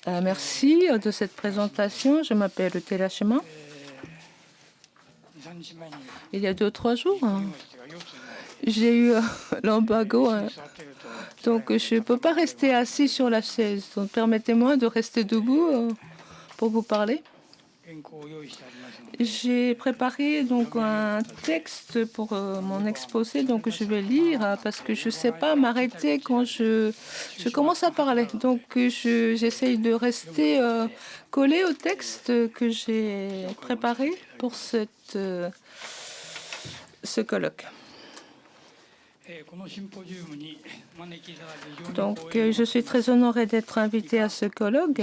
Merci de cette présentation. Je m'appelle Terashima. Il y a 2-3 jours, j'ai eu l'embargo, donc je ne peux pas rester assis sur la chaise. Donc permettez-moi de rester debout pour vous parler. J'ai préparé donc un texte pour mon exposé, donc je vais lire parce que je ne sais pas m'arrêter quand je commence à parler. Donc j'essaye de rester collé au texte que j'ai préparé pour ce colloque. Donc je suis très honorée d'être invitée à ce colloque.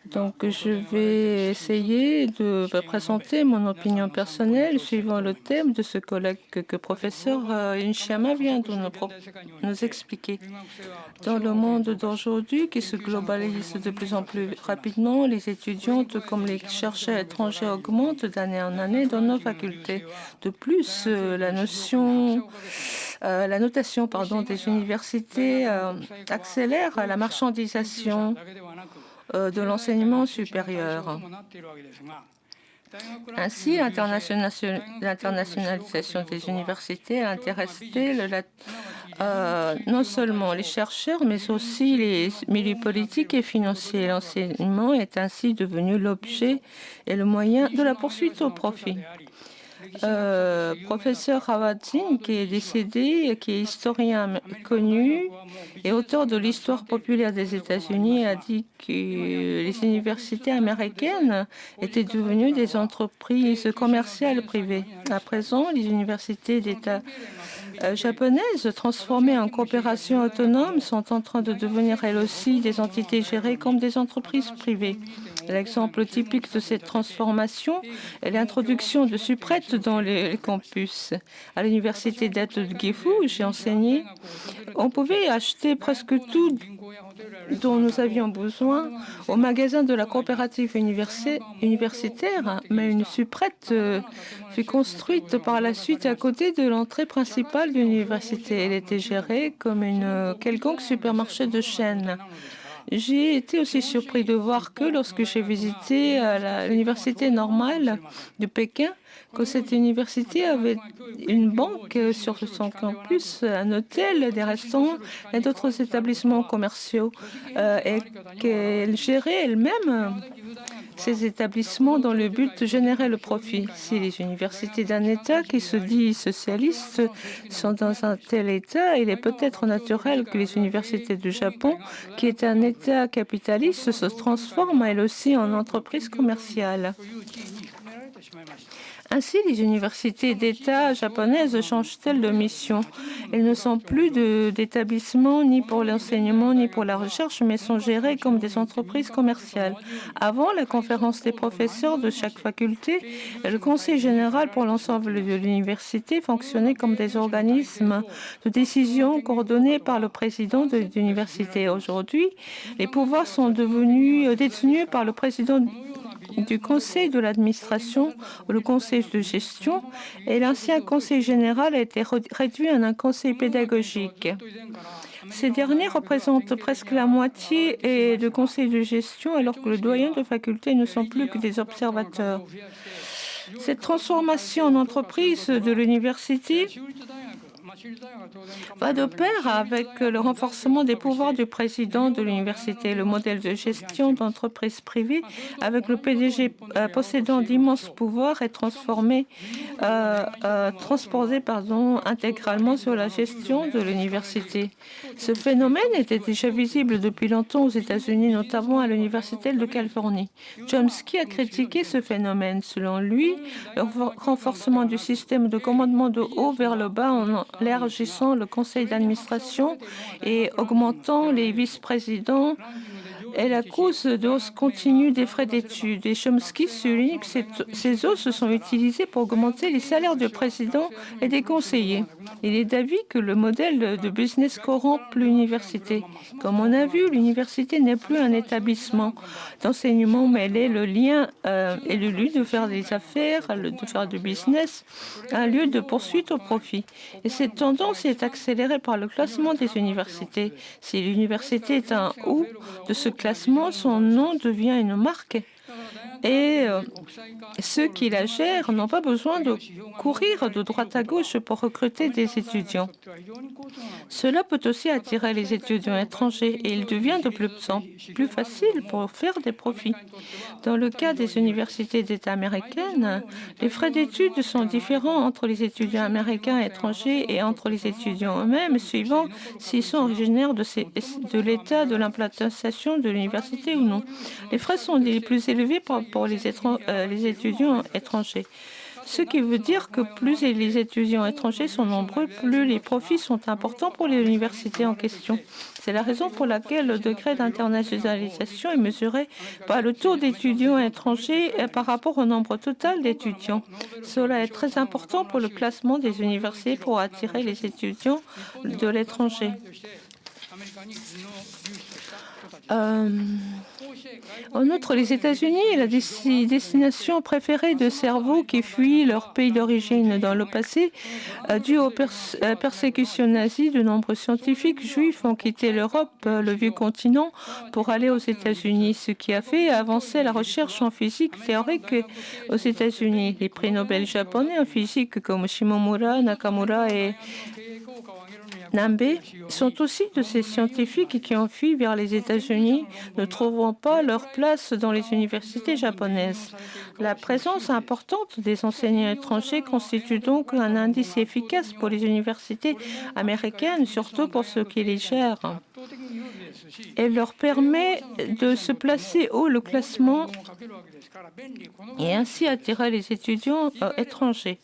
Donc, je vais essayer de présenter mon opinion personnelle suivant le thème de ce colloque que professeur Nishiyama vient de nous expliquer. Dans le monde d'aujourd'hui qui se globalise de plus en plus rapidement, les étudiants comme les chercheurs étrangers augmentent d'année en année dans nos facultés. De plus, la notation des universités accélère la marchandisation de l'enseignement supérieur. Ainsi, l'internationalisation des universités a intéressé non seulement les chercheurs, mais aussi les milieux politiques et financiers. L'enseignement est ainsi devenu l'objet et le moyen de la poursuite au profit. Professeur Howard Zinn, qui est décédé, qui est historien connu et auteur de l'histoire populaire des États-Unis, a dit que les universités américaines étaient devenues des entreprises commerciales privées. À présent, les universités d'État japonaises, transformées en coopération autonome, sont en train de devenir elles aussi des entités gérées comme des entreprises privées. L'exemple typique de cette transformation est l'introduction de supprêtes dans les campus. À l'université d'Ato de Gifu, où j'ai enseigné, on pouvait acheter presque tout dont nous avions besoin au magasin de la coopérative universitaire, mais une supprette fut construite par la suite à côté de l'entrée principale de l'université. Elle était gérée comme une quelconque supermarché de chaîne. J'ai été aussi surpris de voir que lorsque j'ai visité l'université normale de Pékin, que cette université avait une banque sur son campus, un hôtel, des restaurants et d'autres établissements commerciaux et qu'elle gérait elle-même ces établissements dans le but de générer le profit. Si les universités d'un État qui se dit socialiste sont dans un tel état, il est peut-être naturel que les universités du Japon, qui est un État capitaliste, se transforment elles aussi en entreprises commerciales. Ainsi, les universités d'État japonaises changent-elles de mission. Elles ne sont plus d'établissements ni pour l'enseignement ni pour la recherche, mais sont gérées comme des entreprises commerciales. Avant, la conférence des professeurs de chaque faculté et le conseil général pour l'ensemble de l'université fonctionnaient comme des organismes de décision coordonnés par le président de l'université. Aujourd'hui, les pouvoirs sont devenus détenus par le président du conseil de l'administration ou le conseil de gestion, et l'ancien conseil général a été réduit en un conseil pédagogique. Ces derniers représentent presque la moitié et le conseil de gestion, alors que le doyen de faculté ne sont plus que des observateurs. Cette transformation en entreprise de l'université va de pair avec le renforcement des pouvoirs du président de l'université. Le modèle de gestion d'entreprise privée, avec le PDG possédant d'immenses pouvoirs, est transposé intégralement sur la gestion de l'université. Ce phénomène était déjà visible depuis longtemps aux États-Unis, notamment à l'Université de Californie. Chomsky a critiqué ce phénomène. Selon lui, le renforcement du système de commandement de haut vers le bas en élargissant le conseil d'administration et augmentant les vice-présidents est la cause de hausse continue des frais d'études. Et Chomsky souligne que ces hausses sont utilisées pour augmenter les salaires du président et des conseillers. Il est d'avis que le modèle de business corrompt l'université. Comme on a vu, l'université n'est plus un établissement d'enseignement, mais elle est le lien et le lieu de faire des affaires, de faire du business, un lieu de poursuite au profit. Et cette tendance est accélérée par le classement des universités. Si l'université est un haut de ce classement, son nom devient une marque. Et ceux qui la gèrent n'ont pas besoin de courir de droite à gauche pour recruter des étudiants. Cela peut aussi attirer les étudiants étrangers et il devient de plus en plus facile pour faire des profits. Dans le cas des universités d'État américaines, les frais d'études sont différents entre les étudiants américains et étrangers et entre les étudiants eux-mêmes, suivant s'ils sont originaires de l'État de l'implantation de l'université ou non. Les frais sont les plus élevés pour les étudiants étrangers. Ce qui veut dire que plus les étudiants étrangers sont nombreux, plus les profits sont importants pour les universités en question. C'est la raison pour laquelle le degré d'internationalisation est mesuré par le taux d'étudiants étrangers par rapport au nombre total d'étudiants. Cela est très important pour le classement des universités pour attirer les étudiants de l'étranger. En outre, les États-Unis est la destination préférée de cerveaux qui fuient leur pays d'origine. Dans le passé, dû aux persécutions nazies, de nombreux scientifiques juifs ont quitté l'Europe, le vieux continent, pour aller aux États-Unis, ce qui a fait avancer la recherche en physique théorique aux États-Unis. Les prix Nobel japonais en physique comme Shimomura, Nakamura et Nambe sont aussi de ces scientifiques qui ont fui vers les États-Unis, ne trouvant pas leur place dans les universités japonaises. La présence importante des enseignants étrangers constitue donc un indice efficace pour les universités américaines, surtout pour ceux qui les gèrent. Elle leur permet de se placer haut le classement et ainsi attirer les étudiants étrangers.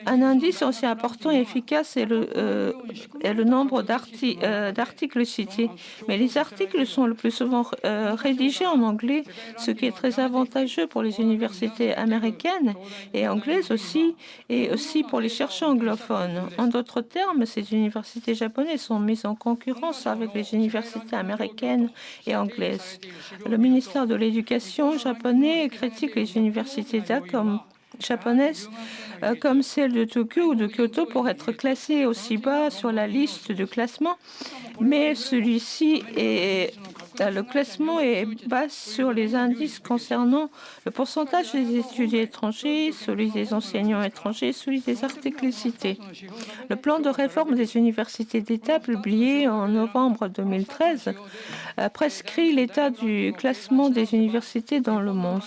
Un indice aussi important et efficace est le nombre d'articles cités. Mais les articles sont le plus souvent rédigés en anglais, ce qui est très avantageux pour les universités américaines et anglaises aussi, et aussi pour les chercheurs anglophones. En d'autres termes, ces universités japonaises sont mises en concurrence avec les universités américaines et anglaises. Le ministère de l'Éducation japonais critique les universités japonaises comme celle de Tokyo ou de Kyoto pour être classées aussi bas sur la liste de classement, mais le classement est bas sur les indices concernant le pourcentage des étudiants étrangers, celui des enseignants étrangers, celui des articles cités. Le plan de réforme des universités d'État publié en novembre 2013 prescrit l'état du classement des universités dans le monde.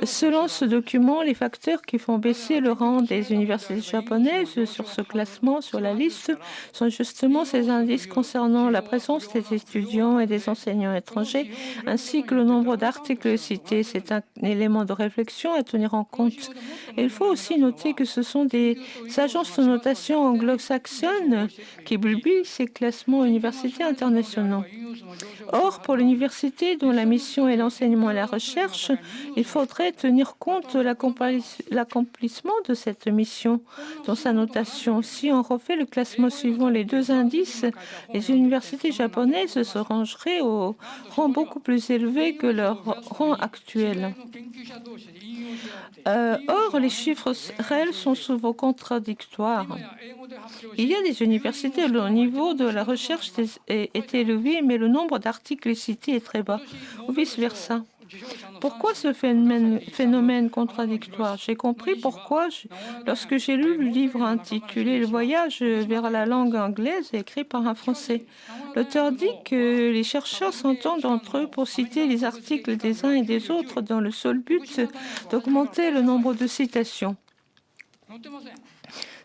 Selon ce document, les facteurs qui font baisser le rang des universités japonaises sur ce classement, sur la liste, sont justement ces indices concernant la présence des étudiants et des enseignants étrangers, ainsi que le nombre d'articles cités. C'est un élément de réflexion à tenir en compte. Et il faut aussi noter que ce sont des agences de notation anglo-saxonnes qui publient ces classements universitaires internationaux. Or, pour l'université dont la mission est l'enseignement et la recherche, il faudrait tenir compte de l'accomplissement de cette mission dans sa notation. Si on refait le classement suivant les deux indices, les universités japonaises se rangeraient au rang beaucoup plus élevé que leur rang actuel. Or, les chiffres réels sont souvent contradictoires. Il y a des universités où le niveau de la recherche est élevé, mais le nombre d'articles cités est très bas, ou vice-versa. Pourquoi ce phénomène contradictoire? J'ai compris pourquoi lorsque j'ai lu le livre intitulé « Le voyage vers la langue anglaise » écrit par un Français. L'auteur dit que les chercheurs s'entendent entre eux pour citer les articles des uns et des autres dans le seul but d'augmenter le nombre de citations.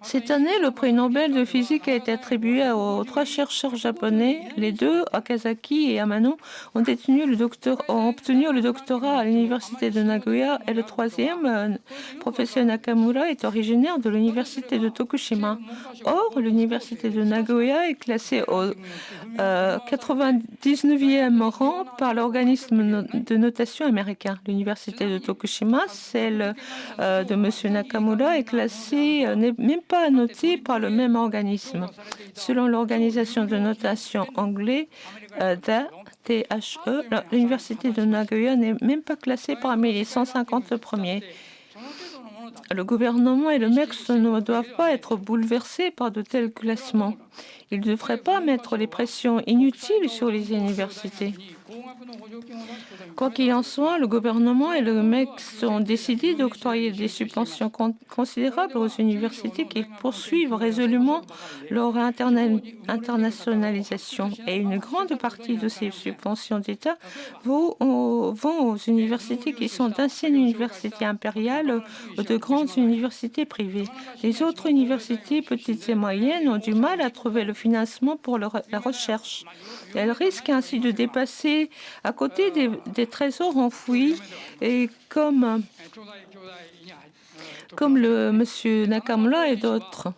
Cette année, le prix Nobel de physique a été attribué aux 3 chercheurs japonais. Les 2, Okazaki et Amano, ont obtenu le doctorat à l'université de Nagoya, et le troisième, professeur Nakamura, est originaire de l'université de Tokushima. Or, l'université de Nagoya est classée au 99e rang par l'organisme de notation américain. L'université de Tokushima, celle de M. Nakamura, est classée, n'est même pas notée par le même organisme. Selon l'organisation de notation anglais, THE, l'université de Nagoya n'est même pas classée parmi les 150 premiers. Le gouvernement et le MEX ne doivent pas être bouleversés par de tels classements. Ils ne devraient pas mettre les pressions inutiles sur les universités. Quoi qu'il en soit, le gouvernement et le MEX ont décidé d'octroyer des subventions considérables aux universités qui poursuivent résolument leur internationalisation. Et une grande partie de ces subventions d'État vont aux universités qui sont d'anciennes universités impériales ou de grandes universités privées. Les autres universités petites et moyennes ont du mal à trouver le financement pour la recherche. Elles risquent ainsi de dépasser à côté des trésors enfouis, et comme le monsieur Nakamura et d'autres.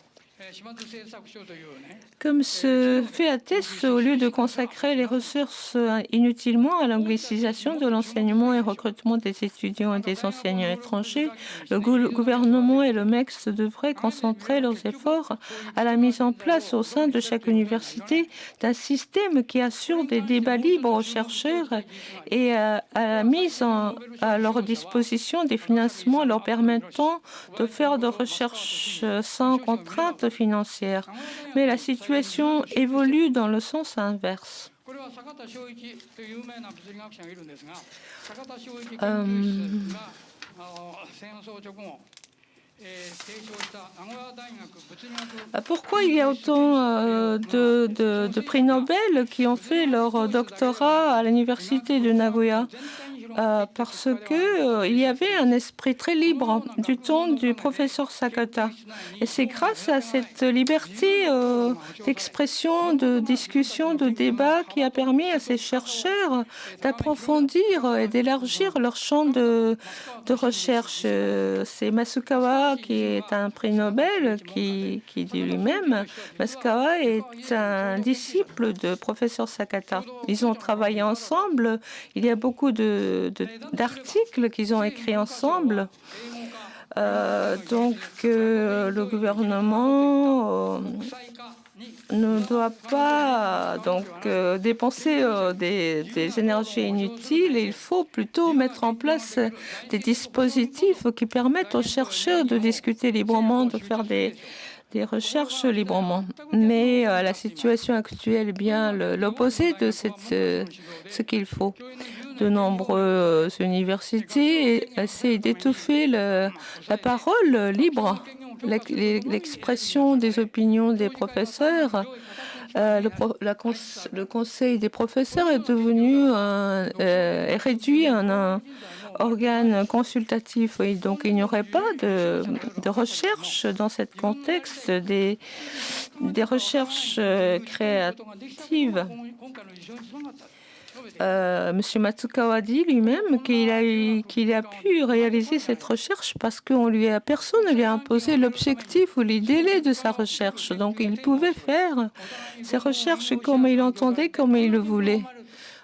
Comme ce fait atteste, au lieu de consacrer les ressources inutilement à l'anglicisation de l'enseignement et recrutement des étudiants et des enseignants étrangers, le gouvernement et le MEX devraient concentrer leurs efforts à la mise en place au sein de chaque université d'un système qui assure des débats libres aux chercheurs et à la mise à leur disposition des financements leur permettant de faire de recherche sans contraintes financières. Mais la situation évolue dans le sens inverse. Pourquoi il y a autant de prix Nobel qui ont fait leur doctorat à l'université de Nagoya? Parce qu'il y avait un esprit très libre du temps du professeur Sakata. Et c'est grâce à cette liberté d'expression, de discussion, de débat qui a permis à ces chercheurs d'approfondir et d'élargir leur champ de recherche. C'est Masukawa qui est un prix Nobel qui dit lui-même, Masukawa est un disciple de professeur Sakata. Ils ont travaillé ensemble. Il y a beaucoup d'articles qu'ils ont écrits ensemble. Donc, le gouvernement ne doit pas dépenser des énergies inutiles. Il faut plutôt mettre en place des dispositifs qui permettent aux chercheurs de discuter librement, de faire des recherches librement. Mais la situation actuelle est bien l'opposé de ce qu'il faut. De nombreuses universités essaient d'étouffer la parole libre, l'expression des opinions des professeurs. Le conseil des professeurs est devenu est réduit en un organe consultatif. Et donc, il n'y aurait pas de recherche dans ce contexte, des recherches créatives. Monsieur Matsukawa dit lui-même qu'il a pu réaliser cette recherche parce que personne ne lui a imposé l'objectif ou les délais de sa recherche. Donc, il pouvait faire ses recherches comme il entendait, comme il le voulait.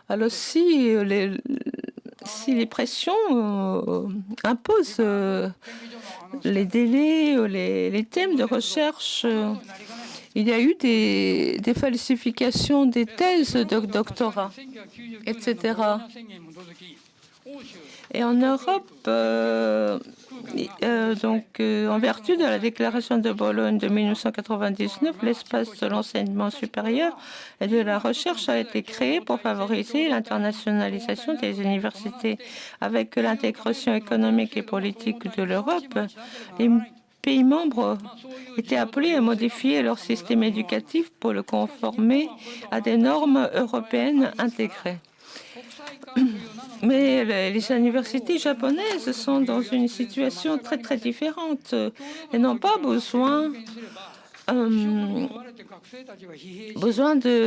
Alors, si les pressions imposent les délais, les thèmes de recherche, il y a eu des falsifications des thèses de doctorat, etc. Et en Europe, en vertu de la déclaration de Bologne de 1999, l'espace de l'enseignement supérieur et de la recherche a été créé pour favoriser l'internationalisation des universités. Avec l'intégration économique et politique de l'Europe, les pays membres étaient appelés à modifier leur système éducatif pour le conformer à des normes européennes intégrées. Mais les universités japonaises sont dans une situation très différente. Elles n'ont pas besoin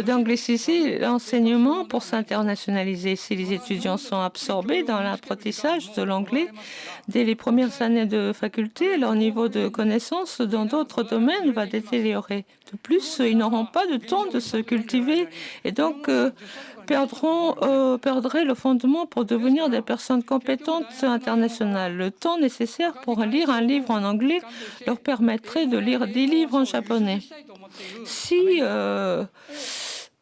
d'angliciser l'enseignement pour s'internationaliser. Si les étudiants sont absorbés dans l'apprentissage de l'anglais dès les premières années de faculté, leur niveau de connaissance dans d'autres domaines va détériorer. De plus, ils n'auront pas de temps de se cultiver et donc perdraient le fondement pour devenir des personnes compétentes internationales. Le temps nécessaire pour lire un livre en anglais leur permettrait de lire des livres en japonais. Si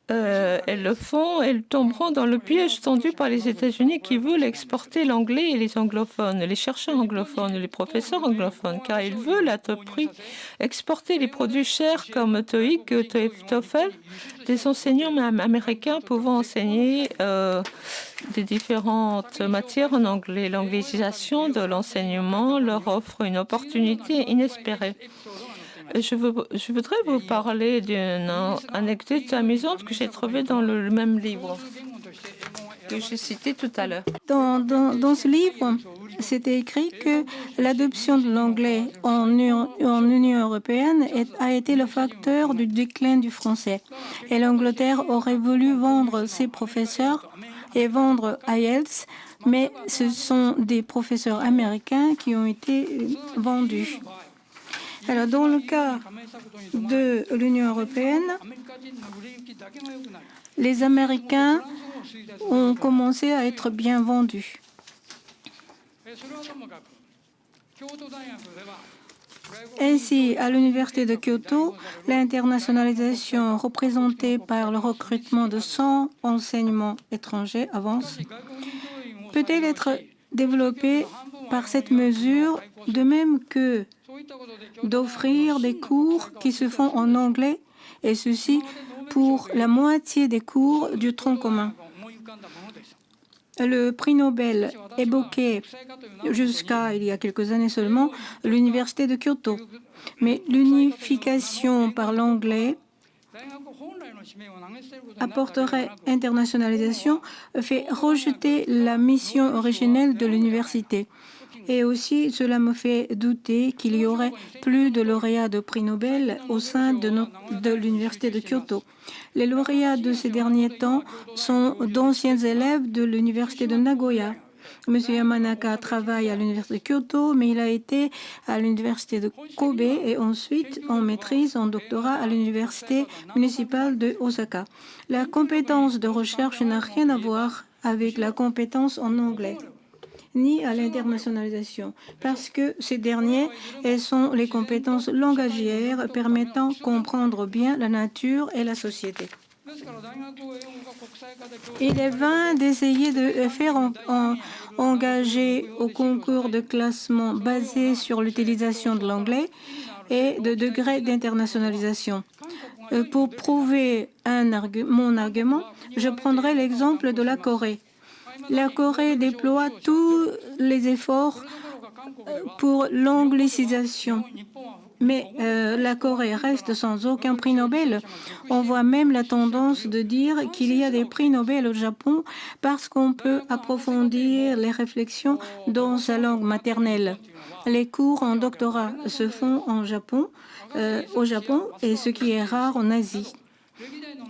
elles le font, elles tomberont dans le piège tendu par les États-Unis qui veulent exporter l'anglais et les anglophones, les chercheurs anglophones, les professeurs anglophones, car ils veulent à tout prix exporter les produits chers comme TOEIC, TOEFL, des enseignants américains pouvant enseigner des différentes matières en anglais. L'anglicisation de l'enseignement leur offre une opportunité inespérée. Je voudrais vous parler d'une anecdote amusante que j'ai trouvée dans le même livre que j'ai cité tout à l'heure. Dans ce livre, c'était écrit que l'adoption de l'anglais en Union européenne a été le facteur du déclin du français. Et l'Angleterre aurait voulu vendre ses professeurs et vendre IELTS, mais ce sont des professeurs américains qui ont été vendus. Alors, dans le cas de l'Union européenne, les Américains ont commencé à être bien vendus. Ainsi, à l'Université de Kyoto, l'internationalisation représentée par le recrutement de 100 enseignements étrangers avance. Peut-elle être développée par cette mesure, de même que d'offrir des cours qui se font en anglais, et ceci pour la moitié des cours du tronc commun. Le prix Nobel évoquait jusqu'à il y a quelques années seulement l'Université de Kyoto. Mais l'unification par l'anglais apporterait internationalisation, fait rejeter la mission originelle de l'université. Et aussi, cela me fait douter qu'il y aurait plus de lauréats de prix Nobel au sein de l'Université de Kyoto. Les lauréats de ces derniers temps sont d'anciens élèves de l'Université de Nagoya. M. Yamanaka travaille à l'Université de Kyoto, mais il a été à l'Université de Kobe et ensuite en maîtrise, en doctorat à l'Université municipale de Osaka. La compétence de recherche n'a rien à voir avec la compétence en anglais ni à l'internationalisation, parce que ces derniers sont les compétences langagières permettant de comprendre bien la nature et la société. Il est vain d'essayer de faire engager au concours de classement basé sur l'utilisation de l'anglais et de degrés d'internationalisation. Pour prouver mon argument, je prendrai l'exemple de la Corée. La Corée déploie tous les efforts pour l'anglicisation. Mais la Corée reste sans aucun prix Nobel. On voit même la tendance de dire qu'il y a des prix Nobel au Japon parce qu'on peut approfondir les réflexions dans sa langue maternelle. Les cours en doctorat se font au Japon, et ce qui est rare en Asie.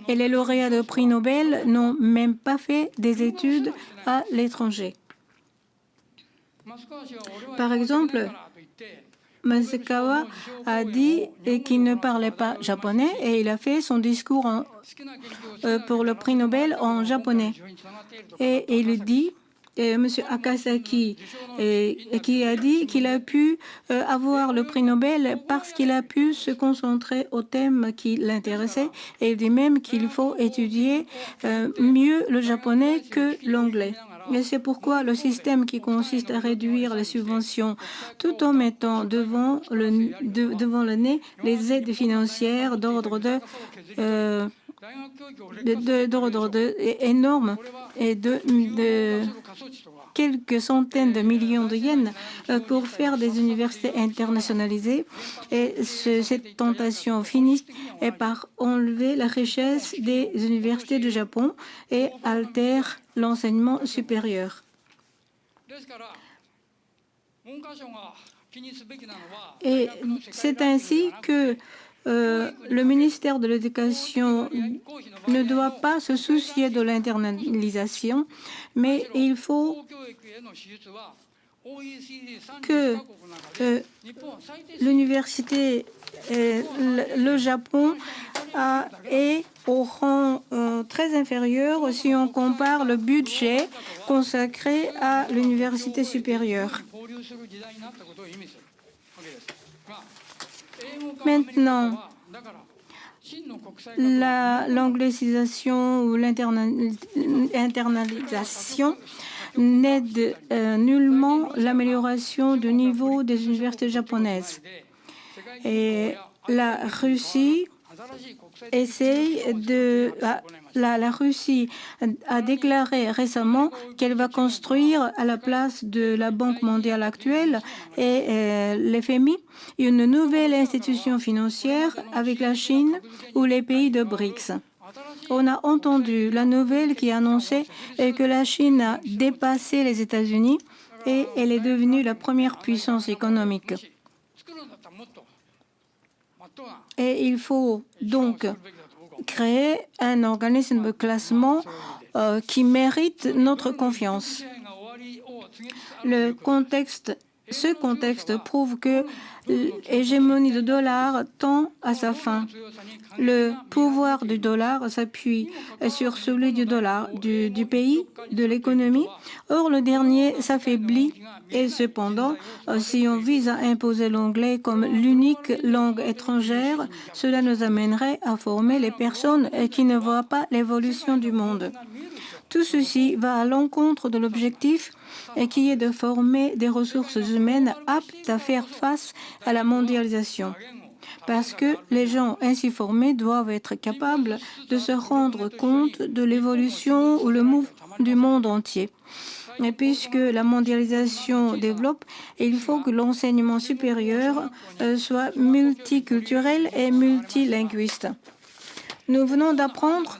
Et les lauréats de prix Nobel n'ont même pas fait des études à l'étranger. Par exemple, Masukawa a dit qu'il ne parlait pas japonais et il a fait son discours pour le prix Nobel en japonais. Et il dit, M. Akasaki, qui a dit qu'il a pu avoir le prix Nobel parce qu'il a pu se concentrer au thème qui l'intéressait, et il dit même qu'il faut étudier mieux le japonais que l'anglais. Et c'est pourquoi le système qui consiste à réduire les subventions tout en mettant devant le nez les aides financières d'ordre énorme et quelques centaines de millions de yens pour faire des universités internationalisées. Et cette tentation finit par enlever la richesse des universités du Japon et altère l'enseignement supérieur. Et c'est ainsi que le ministère de l'Éducation ne doit pas se soucier de l'internalisation, mais il faut que l'université, le Japon, est au rang très inférieur si on compare le budget consacré à l'université supérieure. Maintenant, l'anglicisation ou l'internalisation n'aide nullement l'amélioration du niveau des universités japonaises. Et la Russie essaye de... La Russie a déclaré récemment qu'elle va construire à la place de la Banque mondiale actuelle et l'FMI une nouvelle institution financière avec la Chine ou les pays de BRICS. On a entendu la nouvelle qui annonçait que la Chine a dépassé les États-Unis et elle est devenue la première puissance économique. Et il faut donc créer un organisme de classement qui mérite notre confiance. Ce contexte prouve que l'hégémonie du dollar tend à sa fin. Le pouvoir du dollar s'appuie sur celui du dollar du pays, de l'économie. Or, le dernier s'affaiblit et cependant, si on vise à imposer l'anglais comme l'unique langue étrangère, cela nous amènerait à former les personnes qui ne voient pas l'évolution du monde. Tout ceci va à l'encontre de l'objectif qui est de former des ressources humaines aptes à faire face à la mondialisation. Parce que les gens ainsi formés doivent être capables de se rendre compte de l'évolution ou le mouvement du monde entier. Et puisque la mondialisation développe, il faut que l'enseignement supérieur soit multiculturel et multilinguiste. Nous venons d'apprendre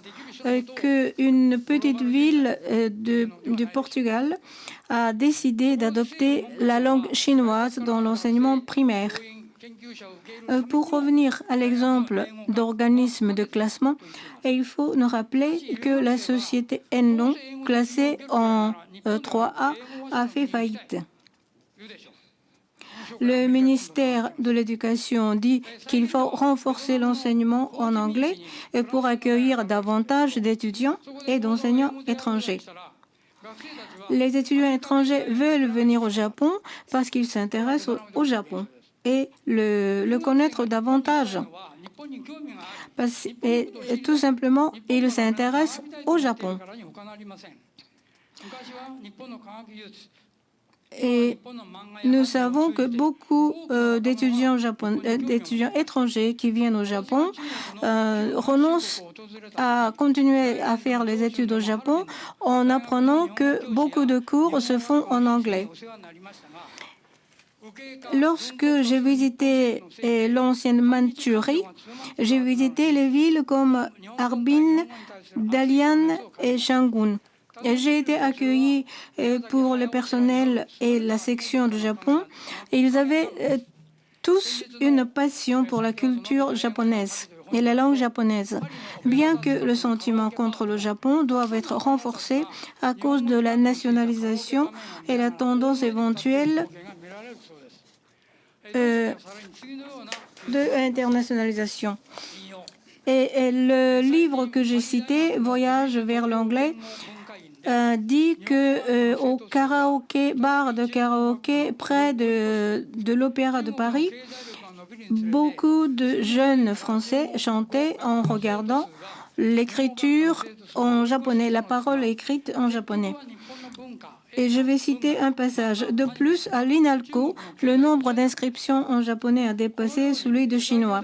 qu'une petite ville du Portugal a décidé d'adopter la langue chinoise dans l'enseignement primaire. Pour revenir à l'exemple d'organisme de classement, il faut nous rappeler que la société Enron, classée en 3A, a fait faillite. Le ministère de l'Éducation dit qu'il faut renforcer l'enseignement en anglais pour accueillir davantage d'étudiants et d'enseignants étrangers. Les étudiants étrangers veulent venir au Japon parce qu'ils s'intéressent au Japon et le connaître davantage. Et tout simplement, ils s'intéressent au Japon. Et nous savons que beaucoup d'étudiants étrangers qui viennent au Japon renoncent à continuer à faire les études au Japon en apprenant que beaucoup de cours se font en anglais. Lorsque j'ai visité l'ancienne Mandchourie, j'ai visité les villes comme Harbin, Dalian et Shangun. J'ai été accueillie pour le personnel et la section du Japon. Et ils avaient tous une passion pour la culture japonaise et la langue japonaise, bien que le sentiment contre le Japon doive être renforcé à cause de la nationalisation et la tendance éventuelle de l'internationalisation. Et le livre que j'ai cité, Voyage vers l'anglais, dit que au bar de karaoké près de l'Opéra de Paris, beaucoup de jeunes Français chantaient en regardant l'écriture en japonais, la parole écrite en japonais. Et je vais citer un passage. De plus, à l'INALCO, le nombre d'inscriptions en japonais a dépassé celui de chinois.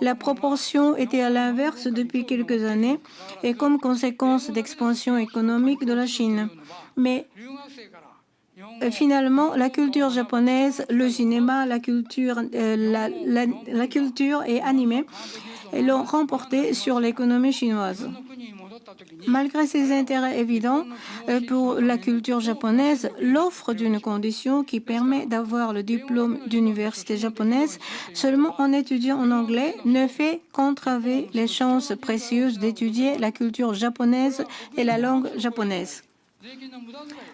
La proportion était à l'inverse depuis quelques années et comme conséquence d'expansion économique de la Chine. Mais finalement, la culture japonaise, le cinéma, la culture et animée l'ont remporté sur l'économie chinoise. Malgré ses intérêts évidents pour la culture japonaise, l'offre d'une condition qui permet d'avoir le diplôme d'université japonaise seulement en étudiant en anglais ne fait qu'entraver les chances précieuses d'étudier la culture japonaise et la langue japonaise.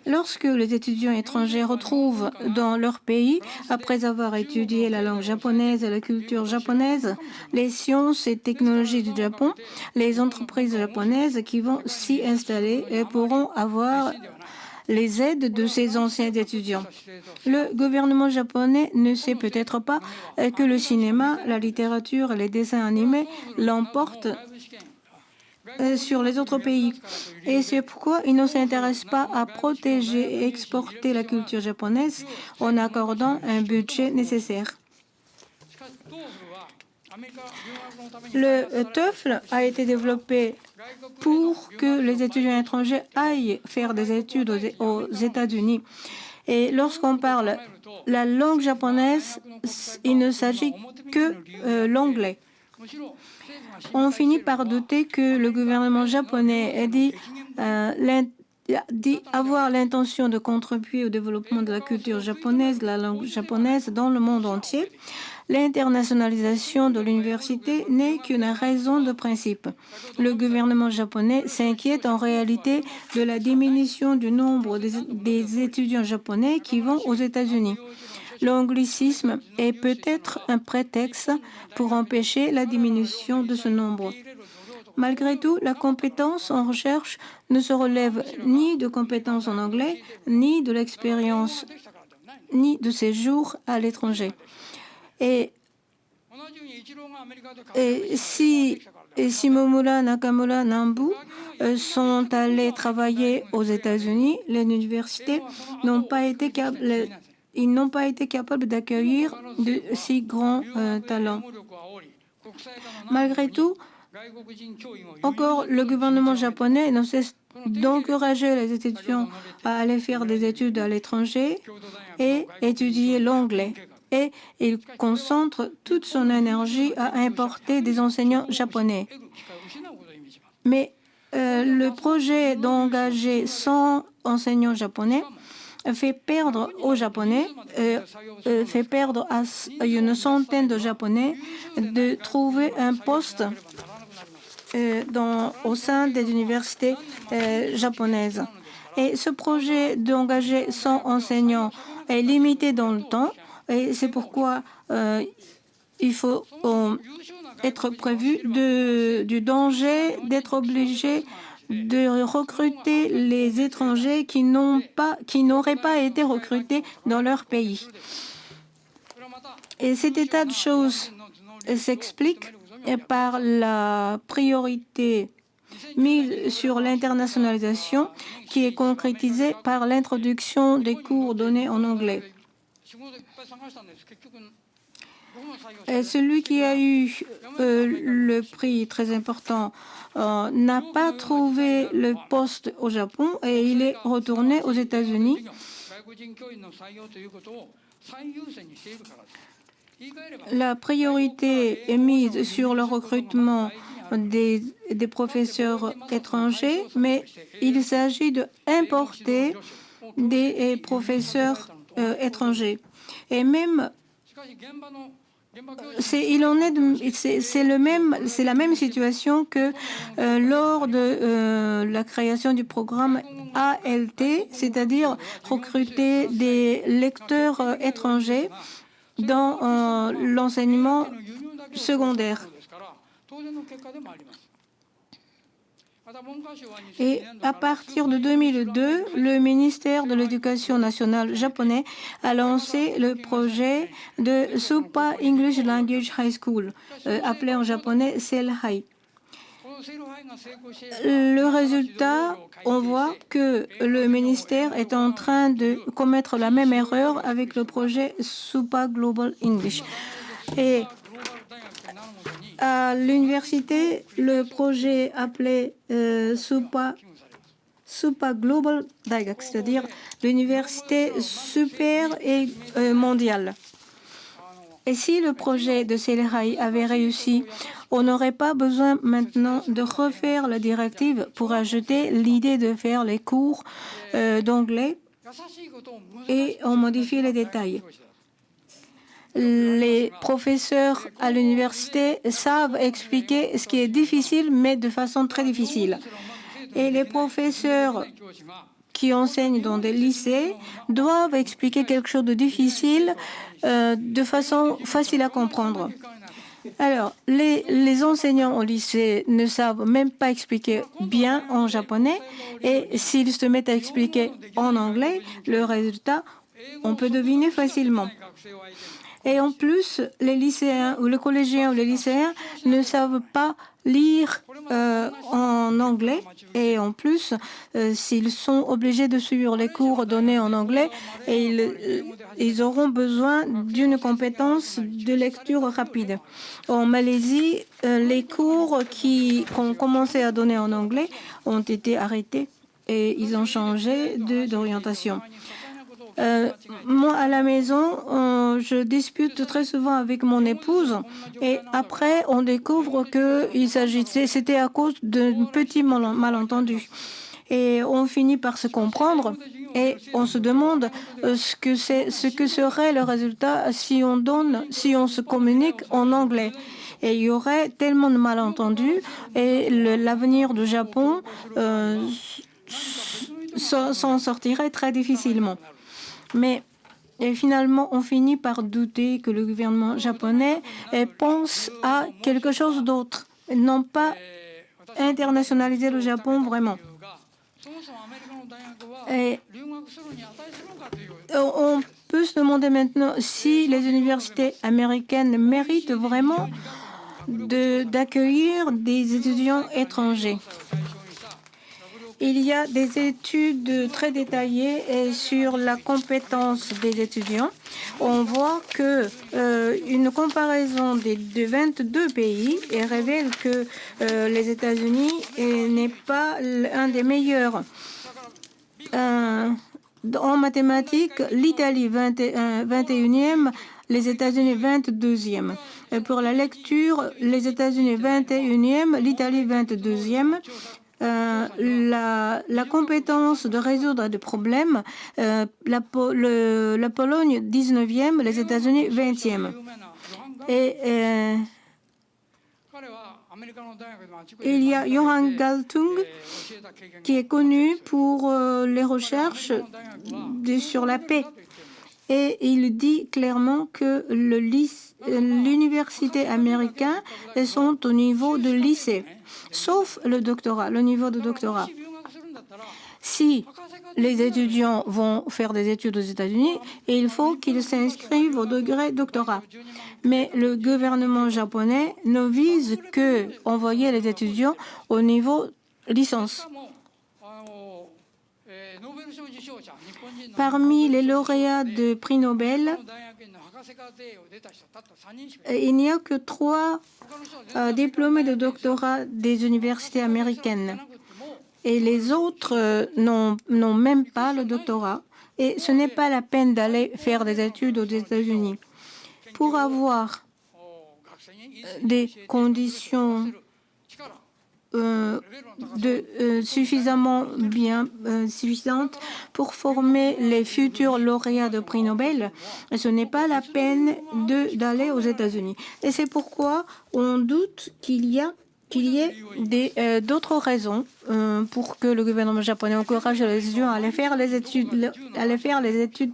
Lorsque les étudiants étrangers retrouvent dans leur pays, après avoir étudié la langue japonaise et la culture japonaise, les sciences et technologies du Japon, les entreprises japonaises qui vont s'y installer pourront avoir les aides de ces anciens étudiants. Le gouvernement japonais ne sait peut-être pas que le cinéma, la littérature et les dessins animés l'emportent sur les autres pays. Et c'est pourquoi il ne s'intéresse pas à protéger et exporter la culture japonaise en accordant un budget nécessaire. Le TOEFL a été développé pour que les étudiants étrangers aillent faire des études aux États-Unis. Et lorsqu'on parle la langue japonaise, il ne s'agit que l'anglais. On finit par douter que le gouvernement japonais ait dit avoir l'intention de contribuer au développement de la culture japonaise, de la langue japonaise dans le monde entier. L'internationalisation de l'université n'est qu'une raison de principe. Le gouvernement japonais s'inquiète en réalité de la diminution du nombre des étudiants japonais qui vont aux États-Unis. L'anglicisme est peut-être un prétexte pour empêcher la diminution de ce nombre. Malgré tout, la compétence en recherche ne se relève ni de compétences en anglais, ni de l'expérience, ni de séjour à l'étranger. Et si Shimomura, Nakamura, Nambu sont allés travailler aux États-Unis, les universités n'ont pas été capables d'accueillir de si grands talents. Malgré tout, encore le gouvernement japonais ne cesse d'encourager les étudiants à aller faire des études à l'étranger et étudier l'anglais. Et il concentre toute son énergie à importer des enseignants japonais. Mais le projet d'engager 100 enseignants japonais fait perdre aux Japonais, fait perdre à une centaine de Japonais de trouver un poste au sein des universités japonaises. Et ce projet d'engager 100 enseignants est limité dans le temps. Et c'est pourquoi il faut être prévu du danger d'être obligé de recruter les étrangers qui n'auraient pas été recrutés dans leur pays. Et cet état de choses s'explique par la priorité mise sur l'internationalisation qui est concrétisée par l'introduction des cours donnés en anglais. Et celui qui a eu le prix très important n'a pas trouvé le poste au Japon et il est retourné aux États-Unis. La priorité est mise sur le recrutement des professeurs étrangers, mais il s'agit d'importer des professeurs étrangers. Et même, c'est la même situation que lors de la création du programme ALT, c'est-à-dire recruter des lecteurs étrangers dans l'enseignement secondaire. Et à partir de 2002, le ministère de l'Éducation nationale japonais a lancé le projet de Supa English Language High School, appelé en japonais SELHAI. Le résultat, on voit que le ministère est en train de commettre la même erreur avec le projet Supa Global English. Et à l'université, le projet appelé Supa Super Global Daigak, c'est-à-dire l'université super et mondiale. Et si le projet de Sellerai avait réussi, on n'aurait pas besoin maintenant de refaire la directive pour ajouter l'idée de faire les cours d'anglais et on modifie les détails. Les professeurs à l'université savent expliquer ce qui est difficile, mais de façon très difficile. Et les professeurs qui enseignent dans des lycées doivent expliquer quelque chose de difficile de façon facile à comprendre. Alors, les enseignants au lycée ne savent même pas expliquer bien en japonais et s'ils se mettent à expliquer en anglais, le résultat, on peut deviner facilement. Et en plus, les lycéens ou les collégiens ou les lycéens ne savent pas lire en anglais et en plus, s'ils sont obligés de suivre les cours donnés en anglais, ils auront besoin d'une compétence de lecture rapide. En Malaisie, les cours qui ont commencé à donner en anglais ont été arrêtés et ils ont changé d'orientation. Moi, à la maison, je dispute très souvent avec mon épouse et après, on découvre qu'il s'agissait, c'était à cause d'un petit malentendu. Et on finit par se comprendre et on se demande ce que serait le résultat si on se communique en anglais. Et il y aurait tellement de malentendus et l'avenir du Japon s'en sortirait très difficilement. Mais finalement, on finit par douter que le gouvernement japonais pense à quelque chose d'autre, non pas internationaliser le Japon vraiment. Et on peut se demander maintenant si les universités américaines méritent vraiment d'accueillir des étudiants étrangers. Il y a des études très détaillées sur la compétence des étudiants. On voit que une comparaison de 22 pays révèle que les États-Unis n'est pas un des meilleurs. En mathématiques, l'Italie 21e, les États-Unis 22e. Pour la lecture, les États-Unis 21e, l'Italie 22e. La compétence de résoudre des problèmes, la Pologne 19e, les États-Unis 20e. Et il y a Johan Galtung qui est connu pour les recherches sur la paix. Et il dit clairement que l'université américaine sont au niveau de lycée, sauf le doctorat, le niveau de doctorat. Si les étudiants vont faire des études aux États-Unis, il faut qu'ils s'inscrivent au degré doctorat. Mais le gouvernement japonais ne vise que envoyer les étudiants au niveau licence. Parmi les lauréats de prix Nobel, il n'y a que 3 diplômés de doctorat des universités américaines. Et les autres n'ont même pas le doctorat. Et ce n'est pas la peine d'aller faire des études aux États-Unis. Pour avoir des conditions suffisamment suffisantes pour former les futurs lauréats de prix Nobel, ce n'est pas la peine d'aller aux États-Unis. Et c'est pourquoi on doute qu'il y ait d'autres raisons pour que le gouvernement japonais encourage les étudiants à aller faire les études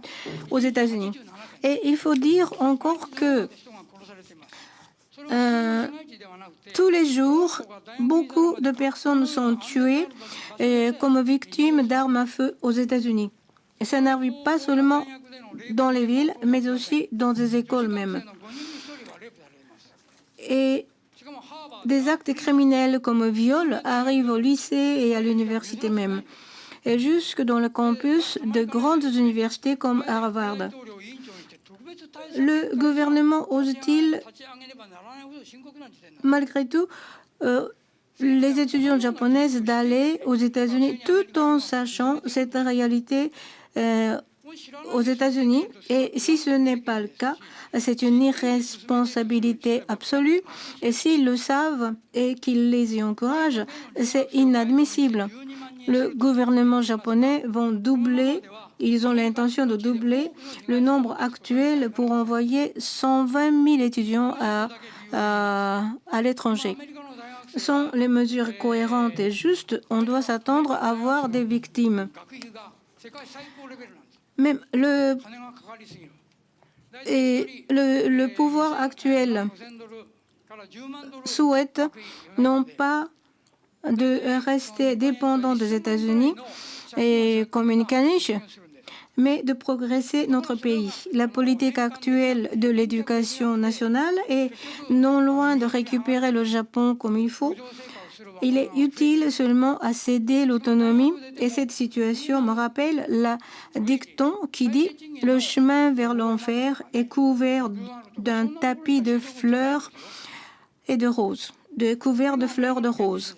aux États-Unis. Et il faut dire encore que tous les jours, beaucoup de personnes sont tuées comme victimes d'armes à feu aux États-Unis. Et ça n'arrive pas seulement dans les villes, mais aussi dans des écoles même. Et des actes criminels comme viol arrivent au lycée et à l'université même, et jusque dans le campus de grandes universités comme Harvard. Le gouvernement ose-t-il, malgré tout, les étudiantes japonaises d'aller aux États-Unis tout en sachant cette réalité aux États-Unis. Et si ce n'est pas le cas, c'est une irresponsabilité absolue. Et s'ils le savent et qu'ils les y encouragent, c'est inadmissible. Le gouvernement japonais va doubler, ils ont l'intention de doubler le nombre actuel pour envoyer 120 000 étudiants à l'étranger. Ce sont les mesures cohérentes et justes. On doit s'attendre à voir des victimes. Même le pouvoir actuel souhaite non pas de rester dépendant des États-Unis et comme une caniche, mais de progresser notre pays. La politique actuelle de l'éducation nationale est non loin de récupérer le Japon comme il faut. Il est utile seulement à céder l'autonomie et cette situation me rappelle la dicton qui dit « Le chemin vers l'enfer est couvert d'un tapis de fleurs et de roses, couvert de fleurs de roses ».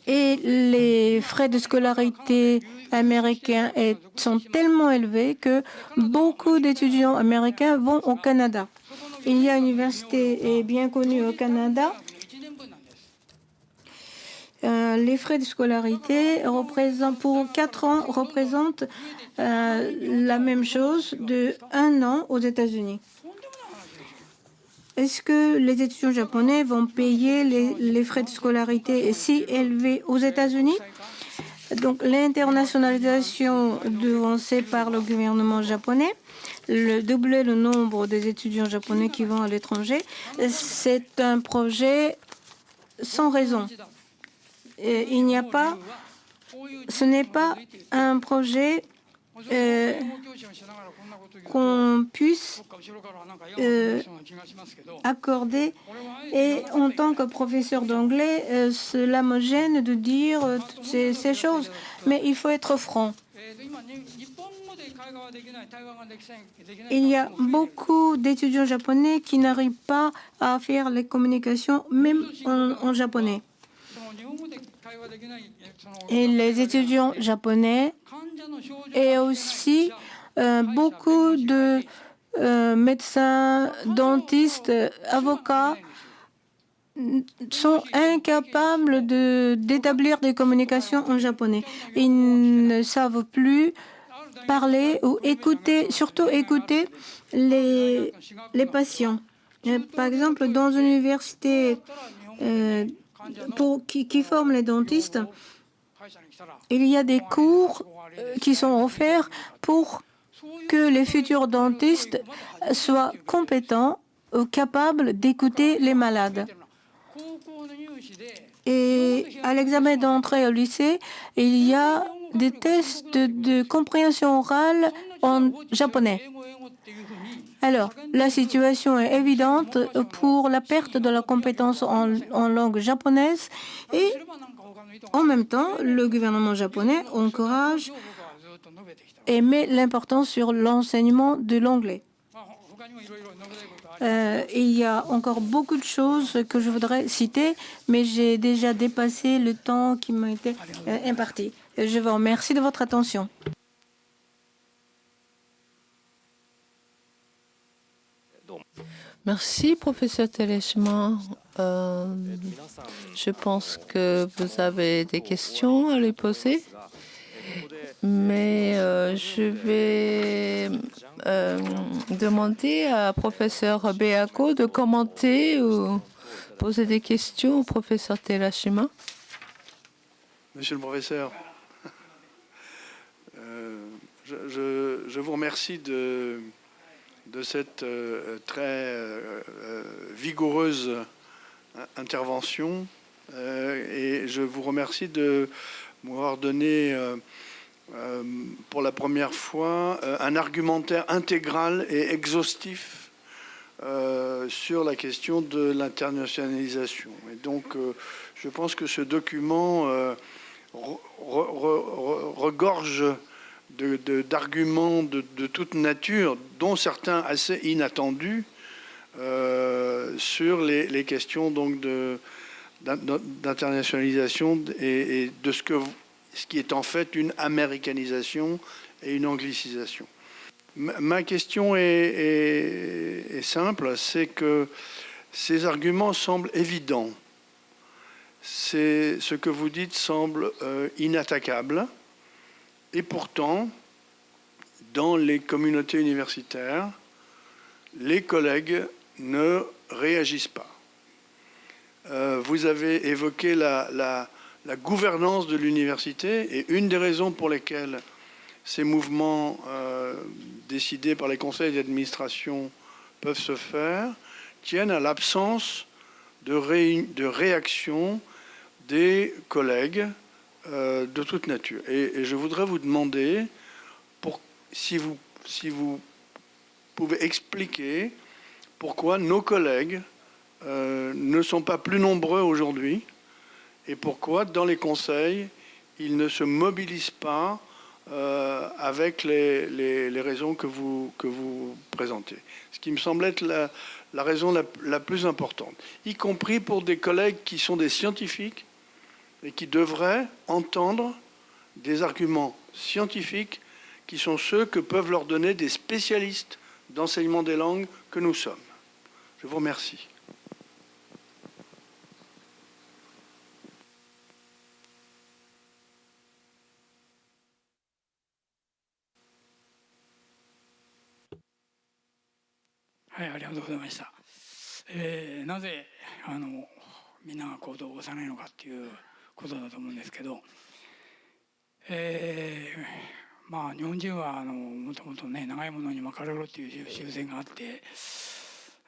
Et les frais de scolarité américains sont tellement élevés que beaucoup d'étudiants américains vont au Canada. Il y a une université bien connue au Canada. Les frais de scolarité pour 4 ans représentent la même chose de 1 an aux États-Unis. Est-ce que les étudiants japonais vont payer les frais de scolarité si élevés aux États-Unis? Donc l'internationalisation devancée par le gouvernement japonais, doubler le nombre des étudiants japonais qui vont à l'étranger, c'est un projet sans raison. Ce n'est pas un projet qu'on puisse accorder. Et en tant que professeur d'anglais, cela me gêne de dire ces choses. Mais il faut être franc. Il y a beaucoup d'étudiants japonais qui n'arrivent pas à faire les communications, même en japonais. Et les étudiants japonais et aussi beaucoup de médecins, dentistes, avocats sont incapables d'établir des communications en japonais. Ils ne savent plus parler ou écouter, surtout écouter les patients. Par exemple, dans une université qui forme les dentistes, il y a des cours qui sont offerts pour que les futurs dentistes soient compétents ou capables d'écouter les malades. Et à l'examen d'entrée au lycée, il y a des tests de compréhension orale en japonais. Alors, la situation est évidente pour la perte de la compétence en langue japonaise et en même temps, le gouvernement japonais encourage et met l'importance sur l'enseignement de l'anglais. Il y a encore beaucoup de choses que je voudrais citer, mais j'ai déjà dépassé le temps qui m'a été imparti. Je vous remercie de votre attention. Merci, professeur Teleshima. Je pense que vous avez des questions à lui poser, mais je vais demander à professeur Beako de commenter ou poser des questions au professeur Teleshima. Monsieur le professeur, je vous remercie de cette très vigoureuse intervention et je vous remercie de m'avoir donné pour la première fois un argumentaire intégral et exhaustif sur la question de l'internationalisation. Et donc, je pense que ce document regorge d'arguments de toute nature, dont certains assez inattendus, sur les questions donc d'internationalisation et de ce qui est en fait une américanisation et une anglicisation. Ma question est simple, c'est que ces arguments semblent évidents. Ce que vous dites semble inattaquable. Et pourtant, dans les communautés universitaires, les collègues ne réagissent pas. Vous avez évoqué la gouvernance de l'université et une des raisons pour lesquelles ces mouvements décidés par les conseils d'administration peuvent se faire tiennent à l'absence de réaction des collègues de toute nature. Et je voudrais vous demander si vous pouvez expliquer pourquoi nos collègues ne sont pas plus nombreux aujourd'hui et pourquoi dans les conseils ils ne se mobilisent pas avec les raisons que vous présentez. Ce qui me semble être la raison la plus importante, y compris pour des collègues qui sont des scientifiques et qui devraient entendre des arguments scientifiques qui sont ceux que peuvent leur donner des spécialistes d'enseignement des langues que nous sommes. Je vous remercie. Oui, ありがとうございました。なぜみんなが行動を起こさないのかっていうことだと思うんですけど、まあ日本人はもともとね長いものに巻かれろっていう習性があって、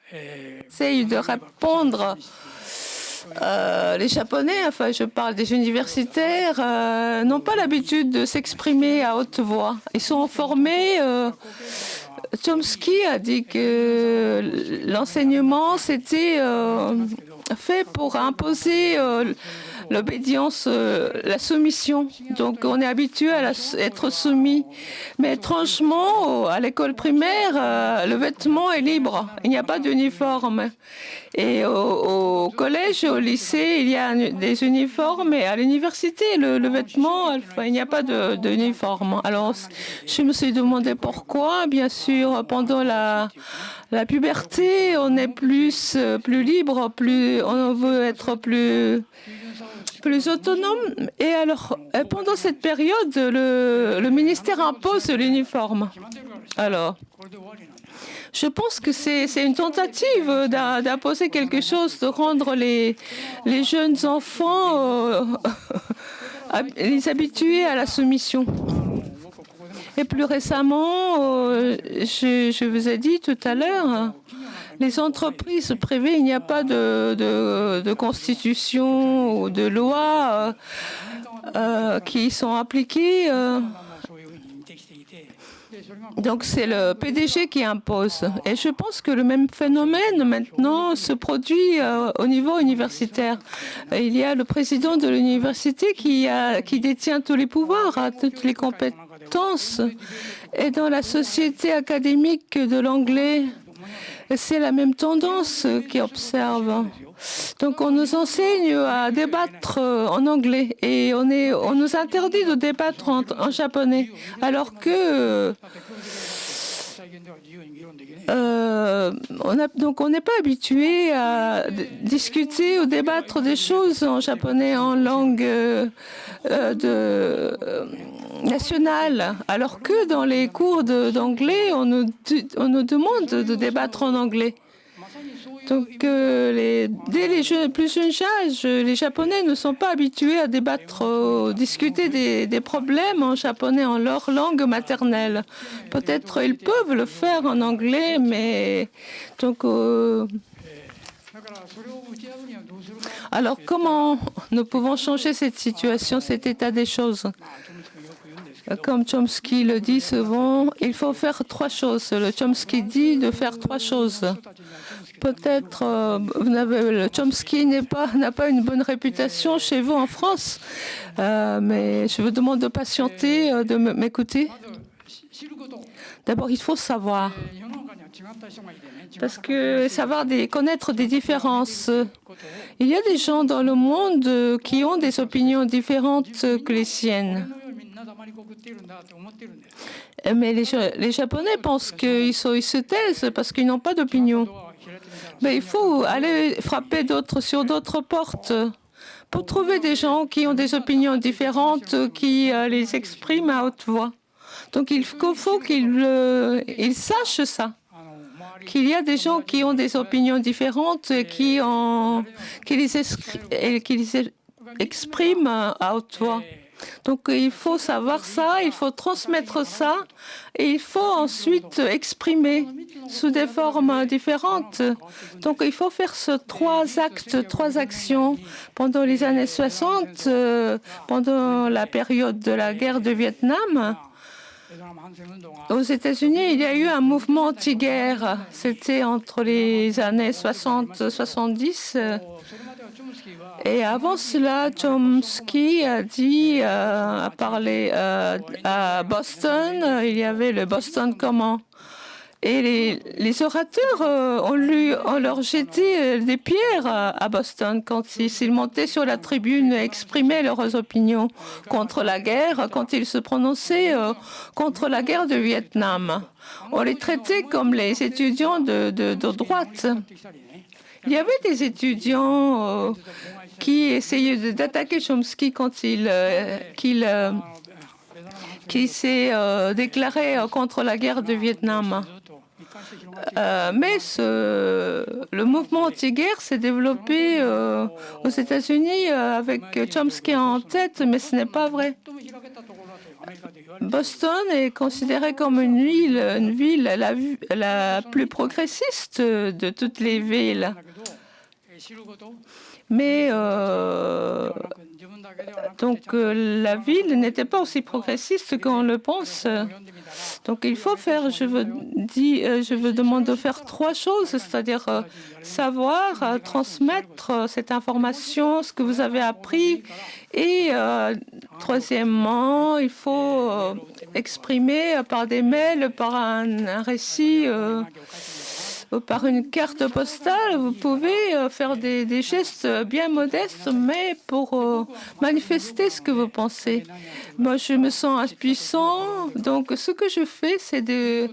J'essaye de répondre. Les Japonais, enfin je parle des universitaires, n'ont pas l'habitude de s'exprimer à haute voix. Ils sont formés. Chomsky a dit que l'enseignement c'était fait pour imposer l'obédience, la soumission. Donc on est habitué à être soumis. Mais étrangement, à l'école primaire, le vêtement est libre. Il n'y a pas d'uniforme. Et au collège et au lycée, il y a des uniformes. Et à l'université, le vêtement, enfin, il n'y a pas d'uniforme. Alors, je me suis demandé pourquoi. Bien sûr, pendant la puberté, on est plus libre, on veut être plus autonome. Et alors, pendant cette période, le ministère impose l'uniforme. Alors, je pense que c'est une tentative d'imposer quelque chose, de rendre les jeunes enfants les habitués à la soumission. Et plus récemment, je vous ai dit tout à l'heure, les entreprises privées, il n'y a pas de constitution ou de loi qui sont appliquées. Donc c'est le PDG qui impose. Et je pense que le même phénomène maintenant se produit au niveau universitaire. Il y a le président de l'université qui détient tous les pouvoirs, toutes les compétences. Et dans la société académique de l'anglais, c'est la même tendance qui observe. Donc on nous enseigne à débattre en anglais et on nous interdit de débattre en japonais, alors que on n'est pas habitué à discuter ou débattre des choses en japonais, en langue nationale, alors que dans les cours d'anglais, on nous demande de débattre en anglais. Donc, dès les plus jeunes âges, les Japonais ne sont pas habitués à débattre, discuter des problèmes en japonais, en leur langue maternelle. Peut-être ils peuvent le faire en anglais, mais donc. Alors, comment nous pouvons changer cette situation, cet état des choses? Comme Chomsky le dit souvent, il faut faire trois choses. Le Chomsky dit de faire trois choses. Peut-être le Chomsky n'a pas une bonne réputation chez vous en France, mais je vous demande de patienter, de m'écouter. D'abord, il faut savoir Parce que connaître des différences. Il y a des gens dans le monde qui ont des opinions différentes que les siennes. Mais les Japonais pensent qu'ils se taisent parce qu'ils n'ont pas d'opinion. Mais il faut aller frapper sur d'autres portes pour trouver des gens qui ont des opinions différentes, qui les expriment à haute voix. Donc il faut qu'ils sachent ça, qu'il y a des gens qui ont des opinions différentes et qui les expriment à haute voix. Donc il faut savoir ça, il faut transmettre ça et il faut ensuite exprimer sous des formes différentes. Donc il faut faire trois actions pendant les années 60, pendant la période de la guerre de Vietnam. Aux États-Unis, il y a eu un mouvement anti-guerre. C'était entre les années 60-70. Et avant cela, Chomsky a parlé à Boston. Il y avait le Boston Comment. Et les orateurs on leur jetait des pierres à Boston quand ils montaient sur la tribune et exprimaient leurs opinions contre la guerre, quand ils se prononçaient contre la guerre de Vietnam. On les traitait comme les étudiants de droite. Il y avait des étudiants qui essayaient d'attaquer Chomsky quand qui s'est déclaré contre la guerre de Vietnam. Mais le mouvement anti-guerre s'est développé aux États-Unis avec Chomsky en tête, mais ce n'est pas vrai. Boston est considérée comme une ville la plus progressiste de toutes les villes. Mais donc la ville n'était pas aussi progressiste qu'on le pense. Donc il faut faire, je veux demander de faire trois choses, c'est-à-dire savoir, transmettre cette information, ce que vous avez appris, et troisièmement, il faut exprimer par des mails, par un récit, par une carte postale. Vous pouvez faire des gestes bien modestes, mais pour manifester ce que vous pensez. Moi, je me sens impuissant, donc ce que je fais, c'est de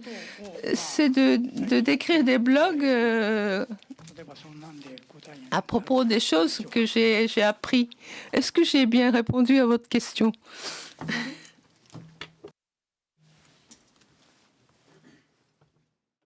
d'écrire des blogs à propos des choses que j'ai appris. Est-ce que j'ai bien répondu à votre question?